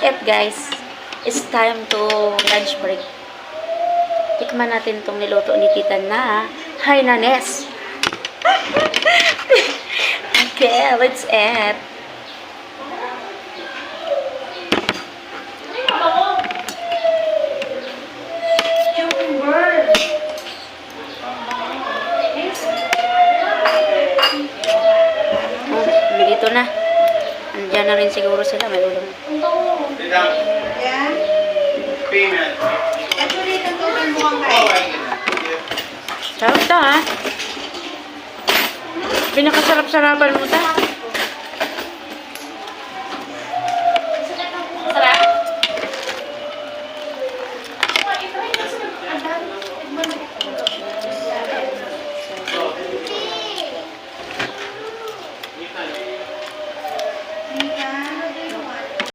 it guys. It's time to lunch break. Tikman natin itong niluto ni Tita na Hainanes. Okay, let's eat. Dito na. Andiyan na rin siguro sila. May ulam. Yeah? Actually, tagtulong mo ang kain. Sarap to ha. Pinakasarap-sarapan mo ta.